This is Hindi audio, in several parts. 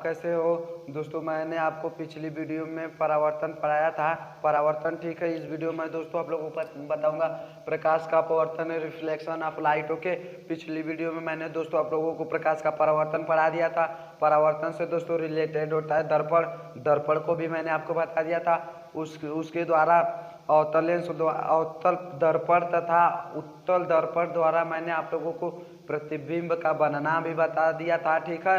कैसे हो दोस्तों। मैंने आपको पिछली वीडियो में परावर्तन पढ़ाया था। परावर्तन ठीक है। इस वीडियो में दोस्तों आप लोगों को बताऊंगा प्रकाश का अपवर्तन, रिफ्लेक्शन ऑफ लाइट। ओके, पिछली वीडियो में मैंने दोस्तों आप लोगों को प्रकाश का परावर्तन पढ़ा दिया था। परावर्तन से दोस्तों रिलेटेड होता है दर्पण। दर्पण को भी मैंने आपको बता दिया था। उसके द्वारा अवतल लेंस, अवतल दर्पण तथा उत्तल दर्पण द्वारा मैंने आप लोगों को प्रतिबिंब का बनना भी बता दिया था। ठीक है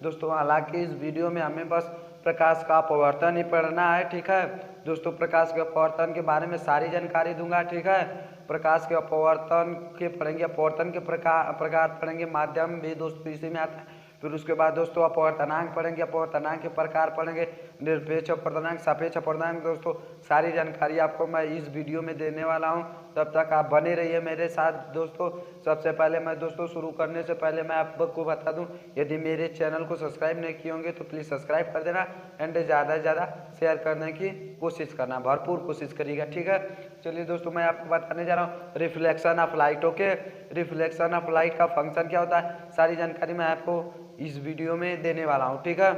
दोस्तों, हालांकि इस वीडियो में हमें बस प्रकाश का अपवर्तन ही पढ़ना है। ठीक है दोस्तों, प्रकाश के अपवर्तन के बारे में सारी जानकारी दूंगा। ठीक है, प्रकाश के अपवर्तन के पढ़ेंगे, अपवर्तन के प्रकार पढ़ेंगे, माध्यम भी दोस्तों इसी में आता है। फिर उसके बाद दोस्तों अपवर्तनांक पढ़ेंगे, अपवर्तनांक के प्रकार पढ़ेंगे, निरपेक्ष अपवर्तनांक, सापेक्ष अपवर्तनांक। दोस्तों सारी जानकारी आपको मैं इस वीडियो में देने वाला हूं, तब तक आप बने रहिए मेरे साथ। दोस्तों सबसे पहले मैं दोस्तों शुरू करने से पहले मैं आपको बता दूं, यदि मेरे चैनल को सब्सक्राइब नहीं किए होंगे तो प्लीज़ सब्सक्राइब कर देना एंड ज़्यादा से ज़्यादा शेयर करने की कोशिश करना, भरपूर कोशिश करिएगा। ठीक है, चलिए दोस्तों मैं आपको बताने जा रहा हूँ reflection of light. Okay, reflection of light का फंक्शन क्या होता है, सारी जानकारी मैं आपको इस वीडियो में देने वाला हूँ। ठीक है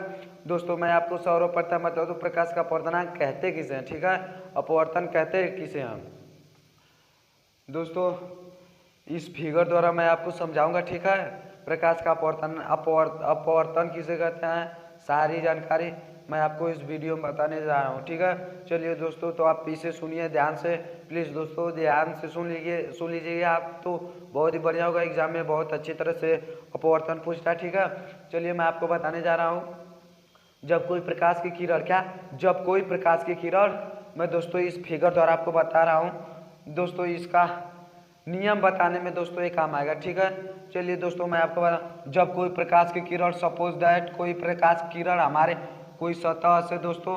दोस्तों, मैं आपको सर्वप्रथम बता दूं प्रकाश का अपवर्तनांक कहते किसे हैं। ठीक है, अपवर्तन कहते किसे हैं दोस्तों, इस फिगर द्वारा मैं आपको समझाऊंगा। ठीक है, प्रकाश का अपवर्तन किसे कहते हैं, सारी जानकारी मैं आपको इस वीडियो में बताने जा रहा हूँ। ठीक है, चलिए दोस्तों तो आप पीछे सुनिए ध्यान से, प्लीज़ दोस्तों ध्यान से सुन लीजिए आप, तो बहुत ही बढ़िया होगा। एग्जाम में बहुत अच्छी तरह से अपवर्तन पूछता है। ठीक है, चलिए मैं आपको बताने जा रहा हूँ जब कोई प्रकाश की किरण, जब कोई प्रकाश की किरण, मैं दोस्तों इस फिगर द्वारा आपको बता रहा हूँ दोस्तों, इसका नियम बताने में दोस्तों ये काम आएगा। ठीक है, चलिए दोस्तों मैं आपको बता, जब कोई प्रकाश की किरण, सपोज दैट कोई प्रकाश की किरण हमारे कोई सतह से दोस्तों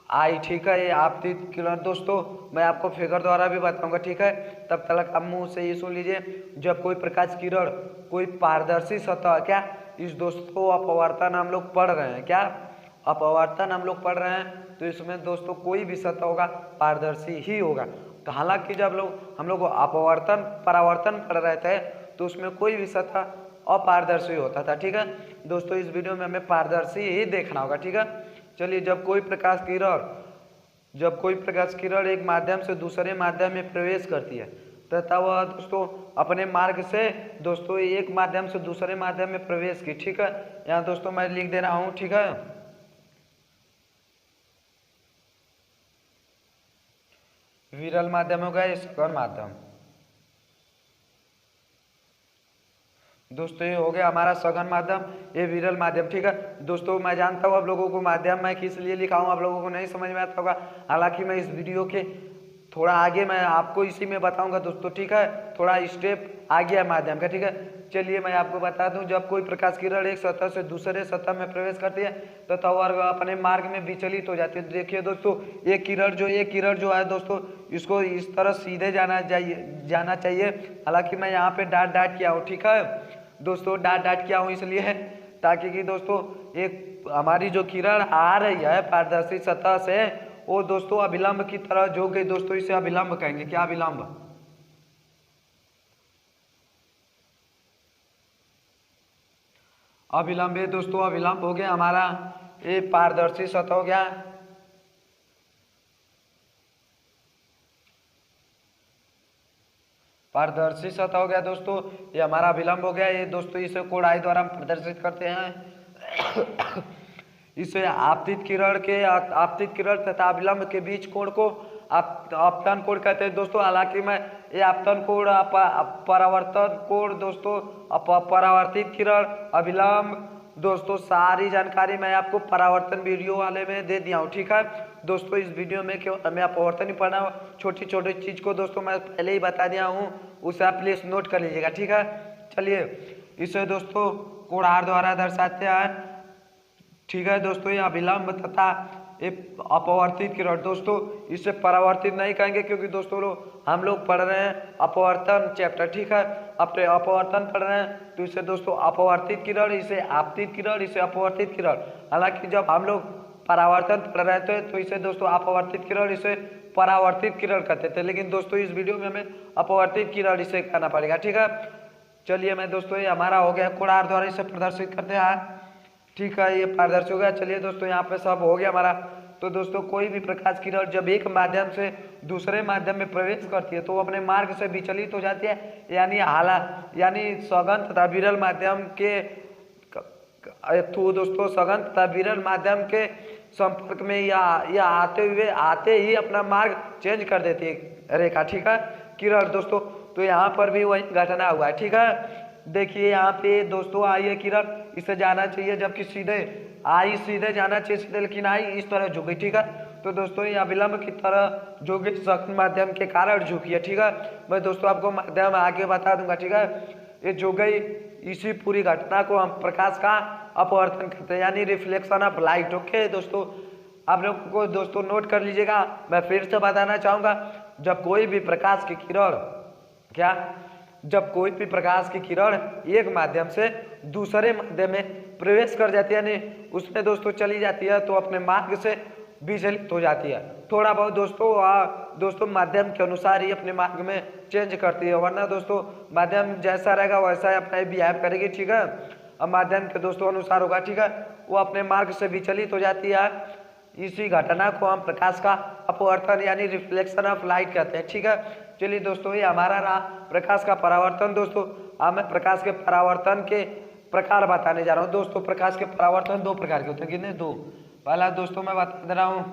आई। ठीक है, ये आपतित किरण दोस्तों मैं आपको फिगर द्वारा भी बताऊंगा। ठीक है, तब तक आप मुंह से ये सुन लीजिए, जब कोई प्रकाश किरण कोई पारदर्शी सतह, इस दोस्तों अपवर्तन हम लोग पढ़ रहे हैं, अपवर्तन हम लोग पढ़ रहे हैं, तो इसमें दोस्तों कोई भी सतह होगा पारदर्शी ही होगा। तो हालांकि जब हम लोग अपवर्तन परावर्तन पढ़ रहे थे तो उसमें कोई भी सतह अपारदर्शी होता था। ठीक है दोस्तों, इस वीडियो में हमें पारदर्शी ही देखना होगा। ठीक है, चलिए जब कोई प्रकाश किरण एक माध्यम से दूसरे माध्यम में प्रवेश करती है तथा वह दोस्तों अपने मार्ग से दोस्तों एक माध्यम से दूसरे माध्यम में प्रवेश की। ठीक है, यहाँ दोस्तों मैं लिख दे रहा हूँ। ठीक है, विरल माध्यम हो गया, ये सघन माध्यम दोस्तों, ये हो गया हमारा सघन माध्यम, ये विरल माध्यम। ठीक है दोस्तों, मैं जानता हूँ आप लोगों को माध्यम मैं किस लिए लिखा हूँ आप लोगों को नहीं समझ में आता होगा, हालांकि मैं इस वीडियो के थोड़ा आगे मैं आपको इसी में बताऊंगा दोस्तों। ठीक है, थोड़ा स्टेप आगे है माध्यम का। ठीक है, चलिए मैं आपको बता दूं, जब कोई प्रकाश किरण एक सतह से दूसरे सतह में प्रवेश करती है तो वह अपने मार्ग में विचलित हो जाती है। देखिए दोस्तों, ये किरण जो है दोस्तों, इसको इस तरह सीधे जाना चाहिए। हालांकि मैं यहाँ पे डाट किया हूँ। ठीक है दोस्तों, डाट किया हूँ इसलिए है ताकि कि दोस्तों एक हमारी जो किरण आ रही है पारदर्शी सतह से, वो दोस्तों अभिलंब की तरह जो गई दोस्तों, इसे अभिलंब कहेंगे। क्या अभिलंब, अभिलंब है दोस्तों, अभिलंब हो गया हमारा, ये पारदर्शी सतह हो गया, पारदर्शी सतह हो गया दोस्तों, ये हमारा अभिलंब हो गया। ये दोस्तों इसे कोणाई द्वारा हम प्रदर्शित करते हैं। इसे आपतित किरण तथा अभिलंब के बीच कोण को आपतन कोण कहते हैं दोस्तों। हालांकि मैं ये आपतन कोण, परावर्तन कोण दोस्तों, परावर्तित किरण, अभिलंब दोस्तों सारी जानकारी मैं आपको परावर्तन वीडियो वाले में दे दिया हूँ। ठीक है दोस्तों, इस वीडियो में क्यों हमें अपवर्तन ही पढ़ना, छोटी छोटी चीज को दोस्तों मैं पहले ही बता दिया हूँ, उसे आप प्लीज नोट कर लीजिएगा। ठीक है, चलिए इसे दोस्तों कोणार द्वारा दर्शाते हैं। ठीक है दोस्तों, ये अभिलंब तथा ये अपवर्तित किरण दोस्तों, इसे परावर्तित नहीं कहेंगे क्योंकि दोस्तों हम लोग पढ़ रहे हैं अपवर्तन चैप्टर। ठीक है, अपवर्तन पढ़ रहे हैं तो इसे दोस्तों अपवर्तित किरण, इसे आपतित किरण, इसे अपवर्तित किरण। हालांकि जब हम लोग परावर्तन पढ़ रहे थे तो इसे दोस्तों अपवर्तित किरण, इसे परावर्तित किरण कहते थे, लेकिन दोस्तों इस वीडियो में हमें अपवर्तित किरण इसे कहना पड़ेगा। ठीक है, चलिए मैं दोस्तों ये हमारा हो गया कोणार द्वारा इसे प्रदर्शित करते हैं। ठीक है, ये पारदर्शी हो गया। चलिए दोस्तों यहाँ पे सब हो गया हमारा। तो दोस्तों कोई भी प्रकाश की किरण जब एक माध्यम से दूसरे माध्यम में प्रवेश करती है तो वो अपने मार्ग से विचलित हो जाती है, यानी सघन तथा विरल माध्यम के तो दोस्तों सघन तथा विरल माध्यम के संपर्क में या आते ही अपना मार्ग चेंज कर देती है रेखा, ठीक है, किरण दोस्तों। तो यहाँ पर भी वही घटना हुआ है, ठीक है। देखिए यहाँ पे दोस्तों आई है किरण, इसे जाना चाहिए, जबकि सीधे जाना चाहिए सीधे, लेकिन आई इस तरह झुकी, ठीक है। तो दोस्तों ये अविलंब की तरह झुकी सघन माध्यम के कारण झुकी है, ठीक है। मैं दोस्तों आपको माध्यम आगे बता दूंगा, ठीक है। ये झुक गई, इसी पूरी घटना को हम प्रकाश का अपवर्तन कहते हैं, यानी रिफ्लेक्शन ऑफ लाइट। ओके दोस्तों, आप लोगों को दोस्तों नोट कर लीजिएगा। मैं फिर से बताना चाहूँगा, जब कोई भी प्रकाश की किरण एक माध्यम से दूसरे माध्यम में प्रवेश कर जाती है, यानी उसमें दोस्तों चली जाती है, तो अपने मार्ग से विचलित हो जाती है। थोड़ा बहुत दोस्तों माध्यम के अनुसार ही अपने मार्ग में चेंज करती है, वरना दोस्तों माध्यम जैसा रहेगा वैसा ही अपना बिहेव करेगी, ठीक है। अब माध्यम के दोस्तों अनुसार होगा, ठीक है, वो अपने मार्ग से विचलित हो जाती है। इसी घटना को हम प्रकाश का अपवर्तन यानी रिफ्लेक्शन ऑफ लाइट कहते हैं, ठीक है। चलिए दोस्तों ये हमारा रहा प्रकाश का परावर्तन। दोस्तों अब मैं प्रकाश के परावर्तन के प्रकार बताने जा रहा हूँ। दोस्तों प्रकाश के परावर्तन दो प्रकार के होते हैं, कितने? दो। पहला दोस्तों मैं बता दे रहा हूँ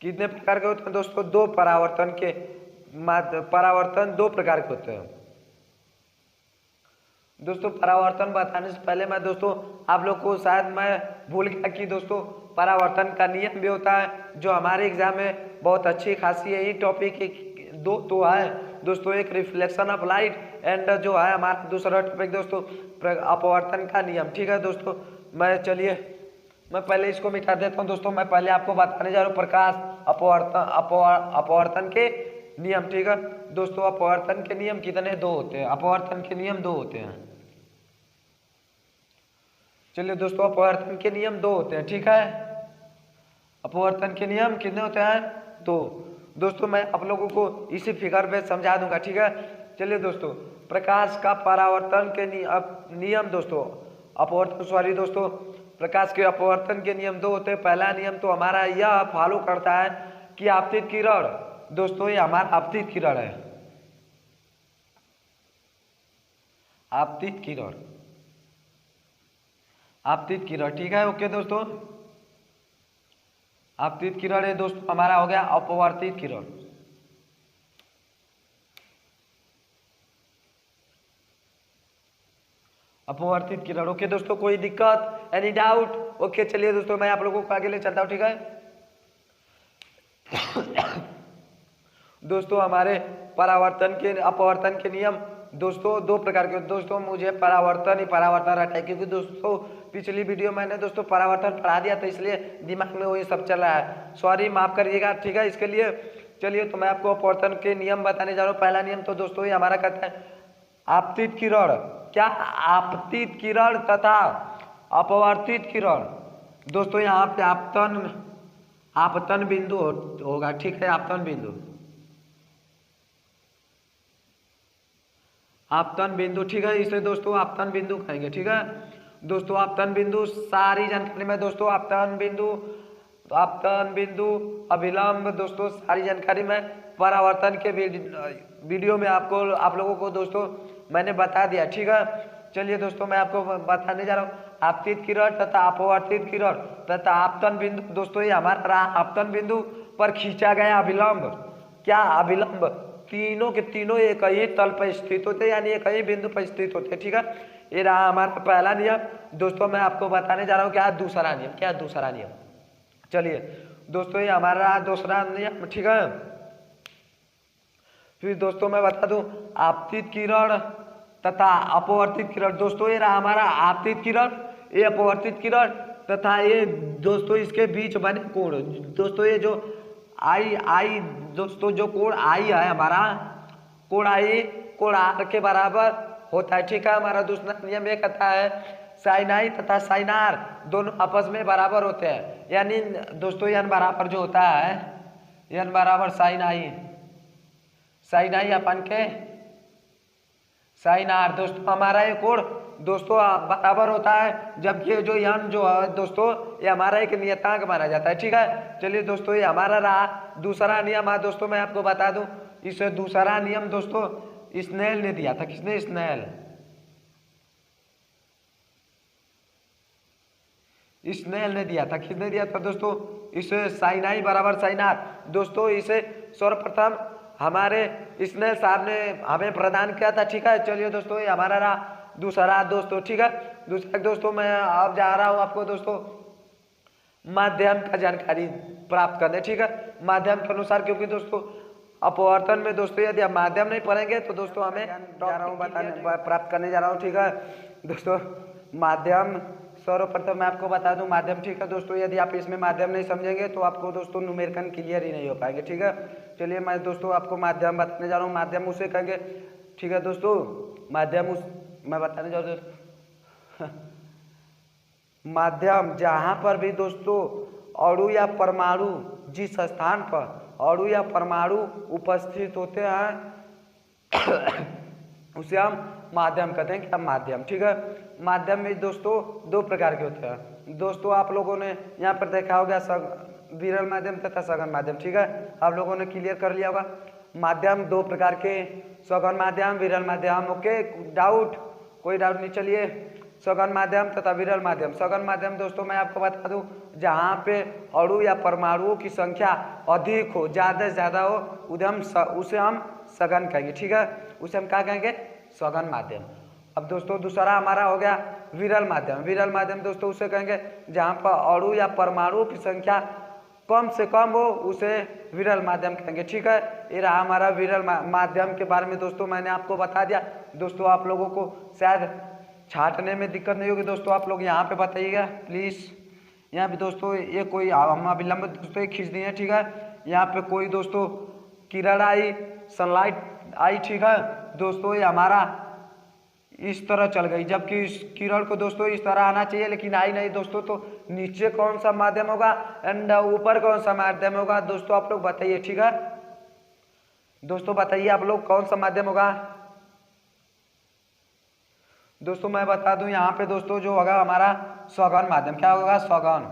कितने प्रकार के होते हैं दोस्तों, दो परावर्तन दो प्रकार के होते हैं। दोस्तों परावर्तन बताने से पहले मैं दोस्तों आप लोग को शायद मैं भूल गया कि दोस्तों परावर्तन का नियम भी होता है, जो हमारे एग्जाम में बहुत अच्छी खासी है। ये टॉपिक दो तो है दोस्तों, एक रिफ्लेक्शन ऑफ लाइट एंड जो है हमारा दूसरा टॉपिक दोस्तों अपवर्तन का नियम, ठीक है दोस्तों। मैं पहले इसको मिटा देता हूँ दोस्तों। मैं पहले आपको बताने जा रहा हूँ प्रकाश अपवर्तन के नियम, ठीक है दोस्तों। अपवर्तन के नियम कितने? दो होते हैं। अपवर्तन के नियम दो होते हैं। चलिए दोस्तों अपवर्तन के नियम दो होते हैं, ठीक है। अपवर्तन के नियम कितने होते हैं? दो। दोस्तों मैं आप लोगों को इसी फिगर पे समझा दूंगा, ठीक है। चलिए दोस्तों प्रकाश का परावर्तन के नियम दोस्तों दोस्तों प्रकाश के अपवर्तन के नियम दो होते हैं। पहला नियम तो हमारा यह फॉलो करता है कि आपतित किरण, दोस्तों ये हमारा आपतित किरण है, आपतित किरण, ठीक है। ओके दोस्तों, आपतित किरण है दोस्तों हमारा हो गया अपवर्तित किरण। अपवर्तित किरण, ओके दोस्तों। कोई दिक्कत, एनी डाउट? ओके चलिए दोस्तों मैं आप लोगों को आगे ले चलता हूँ, ठीक है। दोस्तों हमारे अपवर्तन के नियम दोस्तों दो प्रकार के दोस्तों। मुझे परावर्तन रटा है, क्योंकि दोस्तों पिछली वीडियो मैंने दोस्तों परावर्तन पढ़ा दिया था, इसलिए दिमाग में वही सब चल रहा है, सॉरी माफ करिएगा, ठीक है इसके लिए। चलिए तो मैं आपको अपवर्तन के नियम बताने जा रहा हूँ। पहला नियम तो दोस्तों ये हमारा कहता है आपतित किरण, क्या? आपतित किरण तथा अपवर्तित किरण। दोस्तों यहाँ पे आपतन बिंदु होगा, ठीक है। आपतन बिंदु, ठीक है, इसे दोस्तों आपतन बिंदु कहेंगे, ठीक है दोस्तों। आपतन बिंदु सारी जानकारी में दोस्तों आपतन बिंदु अभिलंब दोस्तों सारी जानकारी में परावर्तन के वीडियो में आप लोगों को दोस्तों मैंने बता दिया, ठीक है। चलिए दोस्तों मैं आपको बताने जा रहा हूँ आपतित किरण तथा अपवर्तित किरण तथा आपतन बिंदु। दोस्तों ये हमारा आपतन बिंदु पर खींचा गया अभिलंब, क्या? अभिलंब तीनों के तीनों एक ही तल पर स्थित होते हैं, यानी एक ही बिंदु पर स्थित होते हैं, ठीक है। ये रहा हमारा पहला नियम दोस्तों। मैं आपको बताने जा रहा हूँ क्या दूसरा नियम, चलिए दोस्तों ये हमारा दूसरा नियम, ठीक है। फिर दोस्तों मैं बता दूं आपतित किरण तथा अपवर्तित किरण। दोस्तों ये रहा हमारा आपतित किरण, ये अपवर्तित किरण तथा ये दोस्तों इसके बीच बने कोण। दोस्तों ये जो आई दोस्तों जो कोण आई है हमारा, कोण आर के बराबर होता है, ठीक है। हमारा दूसरा नियम ये कहता है साइन आई तथा साइन आर दोनों आपस में बराबर होते हैं, यानी दोस्तों n बराबर जो होता है n बराबर साइन आई अपन के साइन आर। दोस्तों हमारा ये कोण दोस्तों बराबर होता है, जबकि ये जो यन जो है दोस्तों ये हमारा एक नियतांक माना जाता है। ठीक है, चलिए दोस्तों ये हमारा रहा दूसरा नियम। दोस्तों मैं आपको बता दूं, इस दूसरा नियम दोस्तों स्नेल ने दिया था। किसने? स्नेल ने दिया था। किसने दिया था दोस्तों? इसे साइन आई बराबर साइन आर। दोस्तों इसे सर्वप्रथम हमारे स्नेल साहब ने हमें प्रदान किया था। ठीक है, चलिए दोस्तों ये हमारा रहा दूसरा दोस्तों। ठीक है, दूसरा दोस्तों मैं अब जा रहा हूँ आपको दोस्तों माध्यम का जानकारी प्राप्त करने। ठीक है, माध्यम के अनुसार, क्योंकि दोस्तों अपवर्तन में दोस्तों यदि हम माध्यम नहीं पढ़ेंगे तो दोस्तों हमें जा रहा हूँ बताने प्राप्त करने जा रहा हूँ। ठीक है दोस्तों, माध्यम सर्वप्रथम मैं आपको बता दूं माध्यम। ठीक है दोस्तों, यदि आप इसमें माध्यम नहीं समझेंगे तो आपको दोस्तों न्यूमेरिकल क्लियर ही नहीं हो पाएंगे। ठीक है, चलिए मैं दोस्तों आपको माध्यम बताने जा रहा हूँ। माध्यम उसे कहेंगे। ठीक है दोस्तों, माध्यम उस मैं बताने जा रहा हूँ माध्यम जहाँ पर भी दोस्तों अणु या परमाणु जिस स्थान पर अणु या परमाणु उपस्थित होते हैं उसे हम माध्यम कहते हैं। क्या? माध्यम। ठीक है, माध्यम में दोस्तों दो प्रकार के होते हैं। दोस्तों आप लोगों ने यहाँ पर देखा होगा विरल माध्यम तथा सघन माध्यम। ठीक है, आप लोगों ने क्लियर कर लिया होगा माध्यम दो प्रकार के, सघन माध्यम, विरल माध्यम। Okay, doubt? कोई डाउट नहीं। चलिए, सघन माध्यम तथा विरल माध्यम। सघन माध्यम दोस्तों मैं आपको बता दूं, जहाँ पे अणु या परमाणुओं की संख्या अधिक हो, ज़्यादा से ज़्यादा हो, उसे हम सघन कहेंगे। ठीक है, उसे हम क्या कहेंगे? सघन माध्यम। अब दोस्तों दूसरा हमारा हो गया विरल माध्यम। विरल माध्यम दोस्तों उसे कहेंगे जहाँ पर अणु या परमाणुओं की संख्या कम से कम हो, उसे विरल माध्यम कहेंगे। ठीक है, ये रहा हमारा विरल माध्यम के बारे में दोस्तों मैंने आपको बता दिया। दोस्तों आप लोगों को शायद छांटने में दिक्कत नहीं होगी। दोस्तों आप लोग यहाँ पे बताइएगा प्लीज़। यहाँ पे दोस्तों ये कोई हम अविलंब दोस्तों ये खींच दिए। ठीक है, यहाँ पे कोई दोस्तों किरण आई, सनलाइट आई। ठीक है दोस्तों, ये हमारा इस तरह चल गई, जबकि इस किरण को दोस्तों इस तरह आना चाहिए, लेकिन आई नहीं दोस्तों। तो नीचे कौन सा माध्यम होगा एंड ऊपर कौन सा माध्यम होगा दोस्तों? आप लोग बताइए। ठीक है दोस्तों, बताइए आप लोग कौन सा माध्यम होगा दोस्तों? मैं बता दूं यहाँ पे दोस्तों जो होगा हमारा सघन माध्यम। क्या होगा? सघन।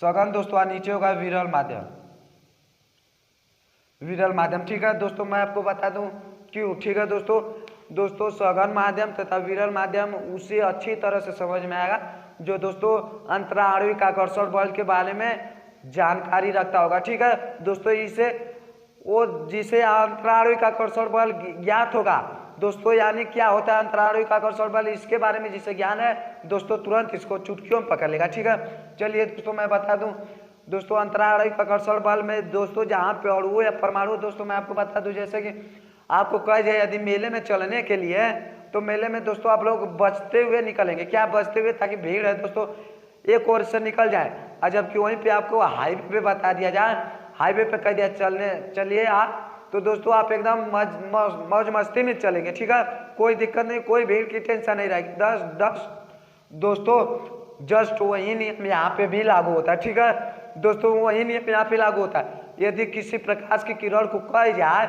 सघन दोस्तों नीचे होगा विरल माध्यम। विरल माध्यम। ठीक है दोस्तों, मैं आपको बता दूं क्यों। ठीक है दोस्तों सघन माध्यम तथा विरल माध्यम उसे अच्छी तरह से समझ में आएगा जो दोस्तों अंतराणविक आकर्षण बल के बारे में जानकारी रखता होगा। ठीक है दोस्तों, इसे वो जिसे अंतराणविक आकर्षण बल ज्ञात होगा दोस्तों, यानी क्या होता है अंतराणविक आकर्षण बल, इसके बारे में जिसे ज्ञान है दोस्तों तुरंत इसको चुटकियों में पकड़ लेगा। ठीक है, चलिए दोस्तों मैं बता दूं दोस्तों अंतराणविक आकर्षण बल में दोस्तों जहाँ पे अणु या परमाणु दोस्तों मैं आपको बता दूं, जैसे कि आपको कह जाए यदि मेले में चलने के लिए तो मेले में दोस्तों आप लोग बचते हुए निकलेंगे। क्या बचते हुए? ताकि भीड़ है दोस्तों एक ओर से निकल जाए, और जबकि वहीं पे आपको हाईवे पे बता दिया जाए, हाईवे पे कह दिया चलिए आप, तो दोस्तों आप एकदम मौज मस्ती में चलेंगे। ठीक है, कोई दिक्कत नहीं, कोई भीड़ की टेंशन नहीं रहेगी। दस दोस्तों जस्ट वही नियम यहाँ पे भी लागू होता है। ठीक है दोस्तों, वही नियम यहाँ पे लागू होता है। यदि किसी प्रकाश की किरण को कह जाए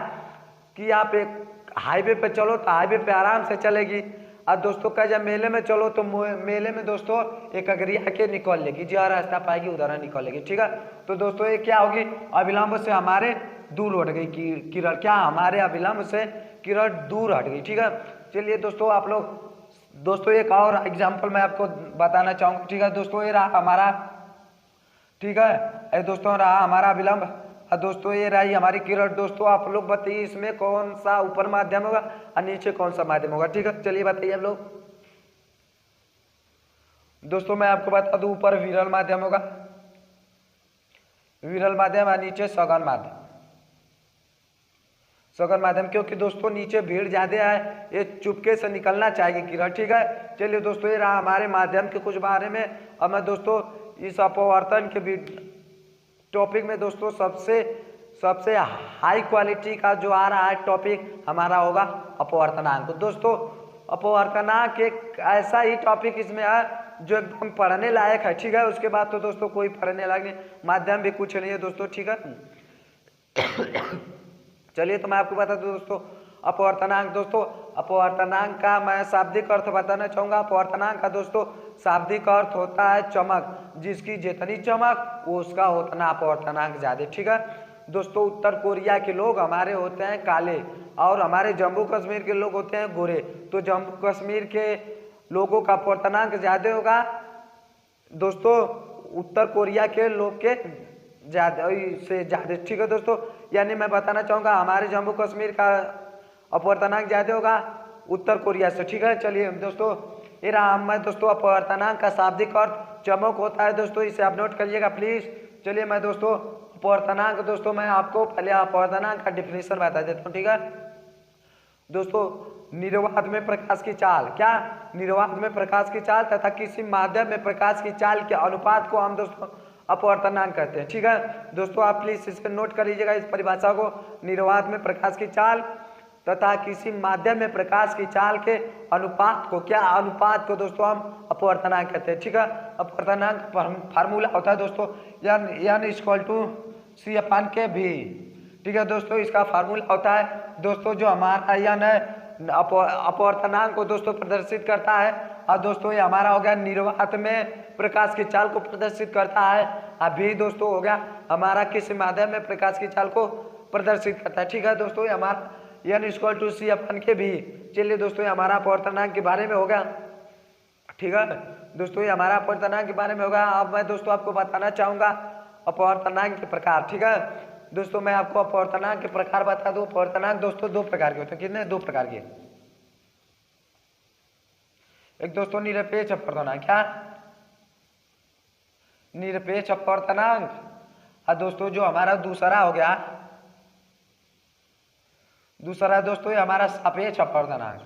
कि आप एक हाईवे पे चलो तो हाईवे पे आराम से चलेगी, और दोस्तों कह जाए मेले में चलो तो मेले में दोस्तों एक अगरिया के निकल लेगी, जहाँ रास्ता पाएगी उधर निकल लेगी। ठीक है, तो दोस्तों ये क्या होगी? अविलंब से हमारे दूर हट गई किरण। क्या? हमारे अविलंब से किरण दूर हट गई। ठीक है, चलिए दोस्तों आप लोग दोस्तों एक और एग्जाम्पल मैं आपको बताना चाहूँगा। ठीक है दोस्तों, ये रहा हमारा, ठीक है दोस्तों रहा हमारा अविलंब, दोस्तों ये रही हमारी किरण। दोस्तों आप लोग बताइए इसमें कौन सा ऊपर माध्यम होगा और नीचे कौन सा माध्यम होगा? ठीक है, चलिए बताइए आप लोग। दोस्तों मैं आपको बता दूं ऊपर विरल माध्यम होगा, विरल माध्यम और नीचे सघन माध्यम। सघन माध्यम क्योंकि दोस्तों नीचे भीड़ ज्यादा है, ये चुपके से निकलना चाहिए किरण। ठीक है, चलिए दोस्तों ये रहा हमारे माध्यम के कुछ बारे में। अब मैं दोस्तों इस अपवर्तन के भी टॉपिक में दोस्तों सबसे हाई क्वालिटी का जो आ रहा है टॉपिक हमारा होगा अपवर्तनांक। दोस्तों अपवर्तनांक एक ऐसा ही टॉपिक इसमें है जो एकदम पढ़ने लायक है। ठीक है, उसके बाद तो दोस्तों कोई पढ़ने लायक नहीं, माध्यम भी कुछ नहीं है दोस्तों। ठीक है चलिए तो मैं आपको बता दूं दोस्तों अपवर्तनांक दोस्तों, अपवर्तनांक का मैं शाब्दिक अर्थ बताना चाहूंगा। अपवर्तनांक का दोस्तों शाब्दिक अर्थ होता है चमक, जिसकी जितनी चमक वो उसका उतना अपवर्तनांक ज्यादा। ठीक है दोस्तों, उत्तर कोरिया के लोग हमारे होते हैं काले और हमारे जम्मू कश्मीर के लोग होते हैं गोरे, तो जम्मू कश्मीर के लोगों का अपवर्तनांक ज्यादा होगा दोस्तों उत्तर कोरिया के लोग के ज्यादा से ज्यादा। ठीक है दोस्तों, यानी मैं बताना चाहूंगा हमारे जम्मू कश्मीर का अपवर्तनांक ज्यादा होगा उत्तर कोरिया से। ठीक है, चलिए दोस्तों ये रहा मैं दोस्तों अपवर्तनांक का शाब्दिक अर्थ चमक होता है दोस्तों, इसे आप नोट करिएगा प्लीज। चलिए मैं दोस्तों अपवर्तनांक दोस्तों मैं आपको पहले अपवर्तनांक का डिफिनेशन बता देता हूँ। ठीक है दोस्तों, निर्वात में प्रकाश की चाल, क्या निर्वात में प्रकाश की चाल तथा किसी माध्यम में प्रकाश की चाल के अनुपात को हम दोस्तों अपवर्तनांक कहते हैं। ठीक है दोस्तों, आप प्लीज इसको नोट कर लीजिएगा इस परिभाषा को। निर्वात में प्रकाश की चाल तथा किसी माध्यम में प्रकाश की चाल के अनुपात को, क्या अनुपात को दोस्तों हम अपवर्तनांक कहते हैं। ठीक है, अपवर्तनांक फार्मूला होता है दोस्तों n इक्वल टू सी अपान के भी। ठीक है दोस्तों, इसका फार्मूला होता है दोस्तों जो हमारा n है अपवर्तनांक को दोस्तों प्रदर्शित करता है, और दोस्तों ये हमारा हो गया निर्वात में प्रकाश की चाल को प्रदर्शित करता है। अभी दोस्तों हो गया हमारा किस माध्यम में प्रकाश की चाल को प्रदर्शित करता है। ठीक है दोस्तों, ये हमारा n इक्वल टू सी अपन के भी। चलिए दोस्तों ये हमारा अपवर्तनांक के बारे में हो गया। ठीक है दोस्तों, ये हमारा अपवर्तनांक के बारे में होगा। अब मैं दोस्तों आपको बताना चाहूंगा अपवर्तनांक के प्रकार। ठीक है दोस्तों, मैं आपको अपवर्तनांक के प्रकार बता दूं। अपवर्तनांक दोस्तों दो प्रकार के होते हैं। कितने? दो प्रकार के। एक दोस्तों निरपेक्ष अपवर्तनांक, क्या निरपेक्ष अपवर्तनांक, और दोस्तों जो हमारा दूसरा हो गया, दूसरा दोस्तों ये हमारा सापेक्ष अपवर्तनांक।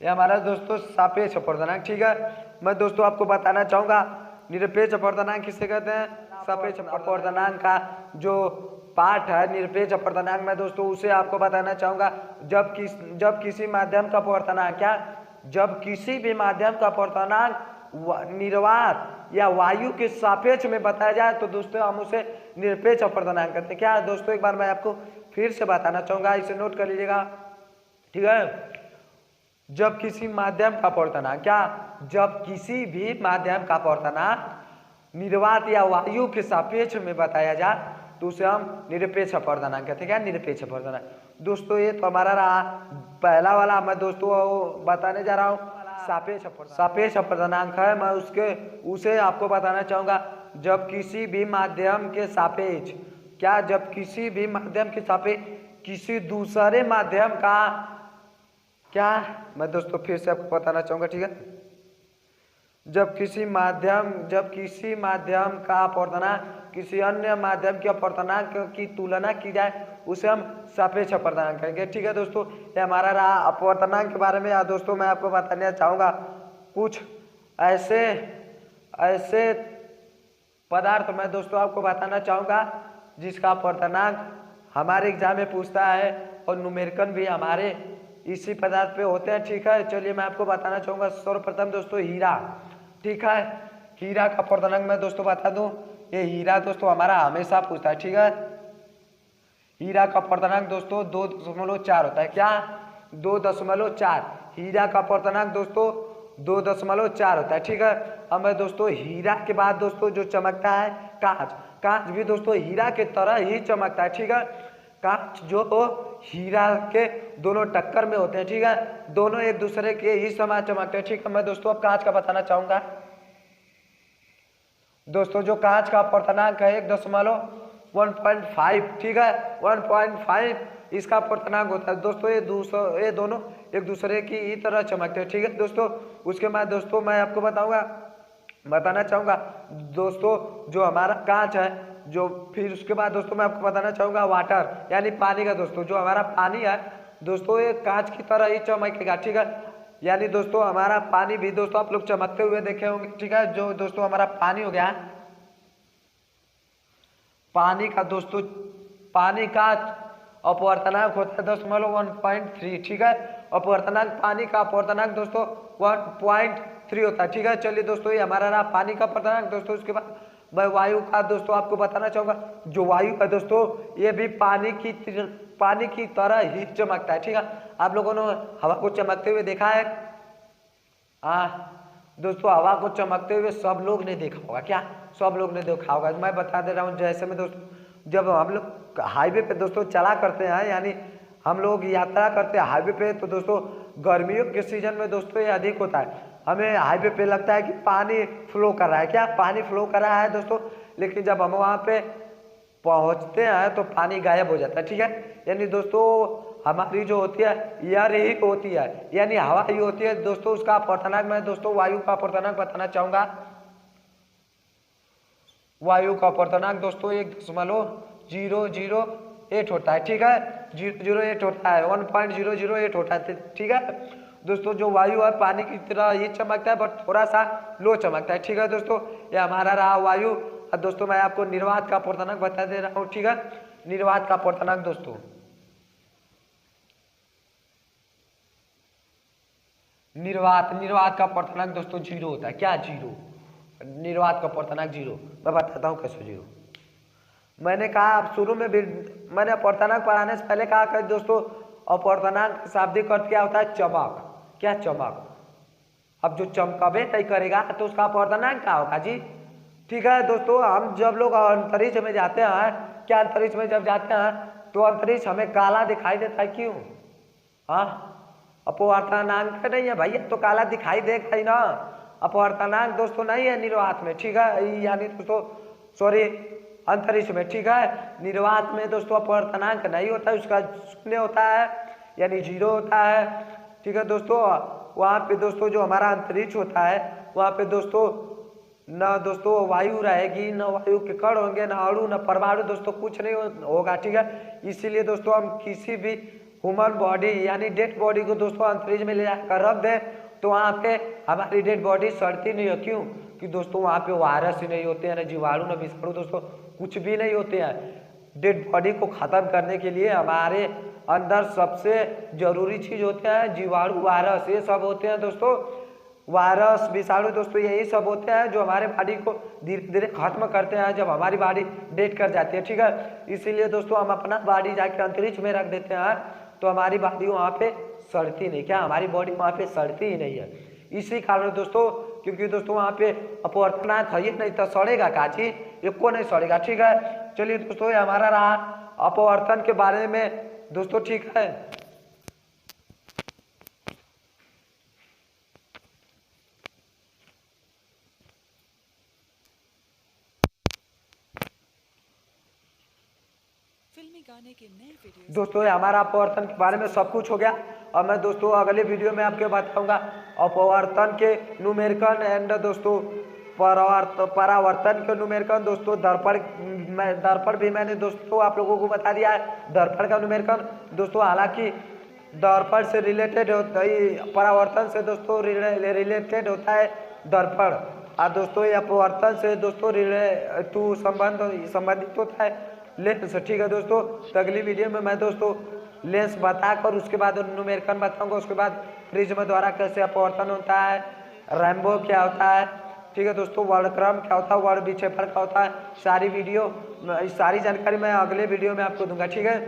ये हमारा दोस्तों सापेक्ष अपवर्तनांक। ठीक है, मैं दोस्तों आपको बताना चाहूंगा निरपेक्ष अपवर्तनांक किसे कहते हैं। सापेक्ष अपवर्तनांक का जो पार्ट है निरपेक्ष अपवर्तनांक में दोस्तों उसे आपको बताना चाहूंगा। जब किसी माध्यम का अपवर्तनांक, क्या जब किसी भी माध्यम का अपवर्तनांक निर्वात या वायु के सापेक्ष में बताया जाए तो दोस्तों हम उसे निरपेक्ष अपवर्तनांक कहते हैं। क्या दोस्तों एक बार मैं आपको फिर से बताना चाहूंगा, इसे नोट कर लीजिएगा। ठीक है, जब किसी माध्यम का अपवर्तनांक, क्या जब किसी भी माध्यम का अपवर्तनांक निर्वात या वायु के सापेक्ष में बताया जाए तो उसे हम निरपेक्ष अपवर्तनांक कहते हैं। क्या निरपेक्ष अपवर्तनांक। दोस्तों ये तो हमारा रहा पहला वाला, मैं दोस्तों बताने जा रहा हूँ सापेक्ष अपवर्तनांक है। मैं उसे आपको बताना चाहूंगा जब किसी भी माध्यम के सापेक्ष, क्या जब किसी भी माध्यम के सापेक्ष किसी दूसरे माध्यम का, क्या मैं दोस्तों फिर से आपको बताना चाहूंगा। ठीक है, जब किसी माध्यम का अपवर्तनांक किसी अन्य माध्यम के अपवर्तनांक की तुलना की जाए उसे हम सापेक्ष अपवर्तनांक कहेंगे। ठीक है दोस्तों, ये हमारा रहा अपवर्तनांक के बारे में। या दोस्तों मैं आपको बताना चाहूंगा कुछ ऐसे पदार्थ मैं दोस्तों आपको बताना चाहूंगा जिसका अपवर्तनांक हमारे एग्जाम में पूछता है और न्यूमेरिकल भी हमारे इसी पदार्थ पे होते हैं। ठीक है, चलिए मैं आपको बताना चाहूंगा सर्वप्रथम दोस्तों हीरा। ठीक है, हीरा का अपवर्तनांक मैं दोस्तों बता दूं, ये हीरा दोस्तों हमारा हमेशा पूछता है। ठीक है, हीरा का अपवर्तनांक दोस्तों 2.4 होता है। क्या 2.4, हीरा का अपवर्तनांक दोस्तों 2.4 होता है। ठीक है, अब मैं दोस्तों हीरा के बाद दोस्तों जो चमकता है कांच भी दोस्तों हीरा के तरह ही चमकता है। ठीक है, कांच जो हीरा के दोनों टक्कर में होते हैं। ठीक है, दोनों एक दूसरे के ही समान चमकते हैं। ठीक है, मैं दोस्तों अब कांच का बताना चाहूंगा। दोस्तों जो कांच का अपवर्तनांक है 1.5। ठीक है, 1.5 इसका अपवर्तनांक होता है दोस्तों। ये दोनों एक दूसरे की ही तरह चमकते हैं। ठीक है दोस्तों, उसके बाद दोस्तों मैं आपको बताना चाहूंगा दोस्तों जो हमारा कांच है, जो फिर उसके बाद दोस्तों मैं आपको बताना चाहूंगा वाटर यानी पानी का। दोस्तों जो हमारा पानी है दोस्तों ये कांच की तरह ही चमकेगा। ठीक है, यानी दोस्तों हमारा पानी भी दोस्तों आप लोग चमकते हुए देखे होंगे। ठीक है, जो दोस्तों हमारा पानी हो गया, पानी का अपवर्तनांक होता है 1.3। ठीक है, अपवर्तनांक पानी का अपवर्तनांक दोस्तों 1.3 होता है। ठीक है, चलिए दोस्तों ये हमारा रहा पानी का अपवर्तनांक। दोस्तों उसके बाद मैं वायु का दोस्तों आपको बताना चाहूँगा, जो वायु है दोस्तों ये भी पानी की तरह ही चमकता है। ठीक है, आप लोगों ने हवा को चमकते हुए देखा है? दोस्तों हवा को चमकते हुए सब लोग ने देखा होगा क्या? सब लोग ने देखा होगा। मैं बता दे रहा हूँ, जैसे में दोस्तों जब हम लोग हाईवे पे दोस्तों चला करते हैं, यानी हम लोग यात्रा करते हैं हाईवे पे, तो दोस्तों गर्मियों के सीजन में दोस्तों ये अधिक होता है। हमें हाईवे पे लगता है कि पानी फ्लो कर रहा है, क्या पानी फ्लो कर रहा है दोस्तों, लेकिन जब हम वहाँ पे पहुँचते हैं तो पानी गायब हो जाता है। ठीक है, यानी दोस्तों हमारी जो होती है एयर ही होती है, यानी हवा ही होती है दोस्तों। उसका अपवर्तनांक मैं दोस्तों वायु का अपवर्तनांक बताना चाहूँगा। वायु का अपवर्तनांक दोस्तों 1.008 होता है। ठीक है, 008 होता है, 1.008 होता है। ठीक है दोस्तों, जो वायु है पानी की तरह ही चमकता है, बट थोड़ा सा लो चमकता है। ठीक है दोस्तों, ये हमारा रहा वायु। अब दोस्तों मैं आपको निर्वात का अपवर्तनांक बता दे रहा हूँ। ठीक है, निर्वात का अपवर्तनांक दोस्तों, निर्वात का अपवर्तनांक दोस्तों 0 होता है। क्या 0? निर्वात का अपवर्तनांक 0। मैं बताता हूँ कैसे 0। मैंने कहा आप शुरू में भी मैंने अपवर्तनांक पढ़ाने से पहले कहा कि दोस्तों अपवर्तनांक शाब्दिक अर्थ क्या होता है? चमक। क्या? चमक। अब जो चमकबे नहीं करेगा तो उसका अपवर्तनांक क्या होगा जी? ठीक है दोस्तों, हम जब लोग अंतरिक्ष में जाते हैं, क्या अंतरिक्ष में जब जाते हैं तो अंतरिक्ष हमें काला दिखाई देता है, क्यों? अपवर्तनांक नहीं है भैया तो काला दिखाई देगा ही ना। अपवर्तनांक दोस्तों नहीं है निर्वात में। ठीक है, यानी दोस्तों सॉरी अंतरिक्ष में। ठीक है, निर्वात में दोस्तों अपवर्तनांक नहीं होता है, उसका शून्य होता है, यानी 0 होता है। ठीक है दोस्तों, वहाँ पे दोस्तों जो हमारा अंतरिक्ष होता है वहाँ पे दोस्तों न दोस्तों वायु रहेगी, न वायु के कण होंगे, न अणु न परमाणु दोस्तों, कुछ नहीं होगा। ठीक है, इसीलिए दोस्तों हम किसी भी ह्यूमन बॉडी यानी डेड बॉडी को दोस्तों अंतरिक्ष में ले जाकर रख दे तो वहाँ पे हमारी डेड बॉडी सड़ती नहीं हो। क्यों? कि दोस्तों वहाँ पे वायरस ही नहीं होते हैं, न जीवाणु न विषाणु दोस्तों, कुछ भी नहीं होते हैं। डेड बॉडी को खत्म करने के लिए हमारे अंदर सबसे जरूरी चीज होते हैं जीवाणु, वायरस, ये सब होते हैं दोस्तों। वायरस, विषाणु दोस्तों यही सब होते हैं जो हमारे बॉडी को धीरे धीरे खत्म करते हैं जब हमारी बॉडी डेड कर जाती है। ठीक है, इसीलिए दोस्तों हम अपना बॉडी जाके अंतरिक्ष में रख देते हैं तो हमारी बॉडी वहाँ पे सड़ती नहीं। क्या? हमारी बॉडी वहाँ पे सड़ती ही नहीं है। इसी कारण दोस्तों, क्योंकि दोस्तों वहाँ पे अपवर्तनांक है ही नहीं तो सड़ेगा का जी? एको नहीं सड़ेगा। ठीक है, चलिए दोस्तों ये हमारा रहा अपवर्तन के बारे में दोस्तों। ठीक है, गाने के नए वीडियो दोस्तों ये हमारा अपवर्तन के बारे में सब कुछ हो गया। और मैं दोस्तों अगले वीडियो में आपको बताऊंगा अपवर्तन के न्यूमेरिकल एंड दोस्तों परावर्तन के न्यूमेरिकल। दोस्तों दर्पण भी मैंने दोस्तों आप लोगों को बता दिया है, दर्पण का न्यूमेरिकल दोस्तों। हालांकि दर्पण से रिलेटेड होता है, परावर्तन से दोस्तों रिलेटेड होता है दर्पण, और दोस्तों ये अपवर्तन से दोस्तों संबंधित होता है लेंस। ठीक है दोस्तों, तो अगली वीडियो में मैं दोस्तों लेंस बताकर उसके बाद न्यूमेरिकल बताऊंगा, उसके बाद प्रिज्म द्वारा कैसे अपवर्तन होता है, रैम्बो क्या होता है। ठीक है दोस्तों, वर्णक्रम क्या होता है, वर्ण विक्षेपण क्या होता है, सारी जानकारी मैं अगले वीडियो में आपको दूंगा। ठीक है।